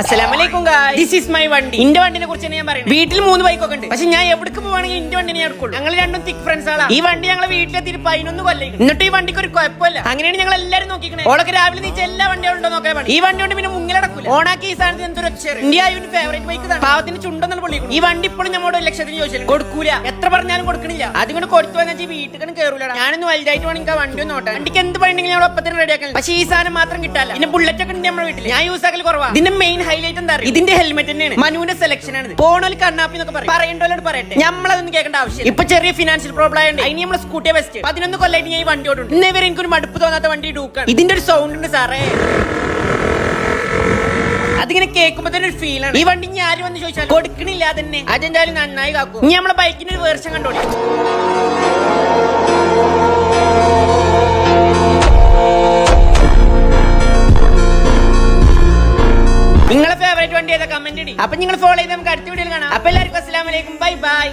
അസ്സലാമലൈക്കും guys, this is my വണ്ടി. ഇന്റെ വണ്ടിനെ കുറിച്ച് ഞാൻ പറയുന്നത്. വീട്ടിൽ 3 ബൈക്കൊക്കെ ഉണ്ട്, പക്ഷെ ഞാൻ എവിടേക്ക് പോവാണെങ്കിൽ ഇന്റെ വണ്ടിനെ എടുക്കുള്ളൂ. ഞങ്ങൾ രണ്ടും തിക് ഫ്രണ്ട്സ് ആണ്. ഈ വണ്ടി ഞങ്ങളെ വീട്ടിലെത്തിയിട്ട് 11 കൊല്ലം. എന്നിട്ട് ഈ വണ്ടിക്ക് ഒരു കുഴപ്പമില്ല. അങ്ങനെയാണ് ഞങ്ങൾ എല്ലാവരും നോക്കിക്കണേ. ഓളൊക്കെ രാവിലെ നീച്ച എല്ലാ വണ്ടികളുണ്ടോ നോക്കാൻ വേണ്ടി. ഈ വണ്ടി കൊണ്ട് പിന്നെ മുങ്ങിലടക്കൂല. ഓണാക്കി ഈ സാധനത്തിന് എന്തൊരു ഒച്ചയാണ്. ഇന്ത്യ ഫേവറേറ്റ് ബൈക്ക് ആണ്. പാവത്തിന് ചുണ്ടെന്നുള്ള പൊള്ളിക്കും. ഈ വണ്ടി ഇപ്പോഴും നമ്മോട് 1 ലക്ഷത്തിന് ചോദിച്ചാൽ കൊടുക്കൂല. എത്ര പറഞ്ഞാലും കൊടുക്കണില്ല. അതുകൊണ്ട് കൊടുത്തു വന്നാൽ വീട്ടിൽ കയറൂല. ഞാനൊന്ന് വലുതായിട്ട് വേണമെങ്കിൽ ആ വണ്ടി ഒന്ന് നോട്ടാം. വണ്ടിക്ക് എന്ത് പണിയുണ്ടെങ്കിൽ ഞങ്ങൾ ഒപ്പത്തിന് റെഡിയാക്കാൻ. പക്ഷേ ഈ സാധനം മാത്രം കിട്ടാല്ല. പിന്നെ ബുള്ളറ്റ് ഒക്കെ ഉണ്ട് നമ്മുടെ വീട്ടിൽ. ഞാൻ യൂസ് ആക്കൽ കുറവാണ്. ഇതിന്റെ മെയിൻ ഹൈലൈറ്റ് എന്താ അറിയാം? ഇതിന്റെ ഹെൽമെറ്റ് തന്നെയാണ്. മനുവിന്റെ സെലക്ഷൻ ആണ്. പോണോൽ കണ്ണാപ്പി എന്നൊക്കെ പറയേണ്ടോലോട് പറയട്ടെ. നമ്മളതൊന്നും കേൾക്കേണ്ട ആവശ്യം. ഇപ്പൊ ചെറിയ ഫിനാൻഷ്യൽ പ്രോബ്ലം ആയതുകൊണ്ട് അതിന് നമ്മളെ സ്കൂട്ടിയെ ബെസ്റ്റ്. 11 കൊല്ലമായിട്ട് ഞാൻ ഈ വണ്ടി ഓടും. ഇന്നേ വരെ എനിക്കൊരു മടുപ്പ് തോന്നാത്ത വണ്ടി ഡൂക്കാണ്. ഇതിന്റെ ഒരു സൗണ്ട് ഉണ്ട് സാറേ. അതിങ്ങനെ കേൾക്കുമ്പോ തന്നെ ഒരു ഫീൽ ആണ്. ഈ വണ്ടി ഇനി ആര് വന്ന് ചോദിച്ചാൽ കൊടുക്കണില്ല. അതന്നെ അതെന്തായാലും നന്നായി കാക്കും. ഇനി നമ്മളെ ബൈക്കിന്റെ ഒരു വേർഷൻ കണ്ടോളി. നിങ്ങളെ ഫേവറേറ്റ് വണ്ടി ഏതാ? കമന്റ് ഇടി. അപ്പൊ നിങ്ങൾ ഫോളോ ചെയ്ത് നമുക്ക് അടുത്ത വീഡിയോയിൽ കാണാം. അപ്പൊ എല്ലാവർക്കും അസ്സലാമു അലൈക്കും, ബൈ ബൈ.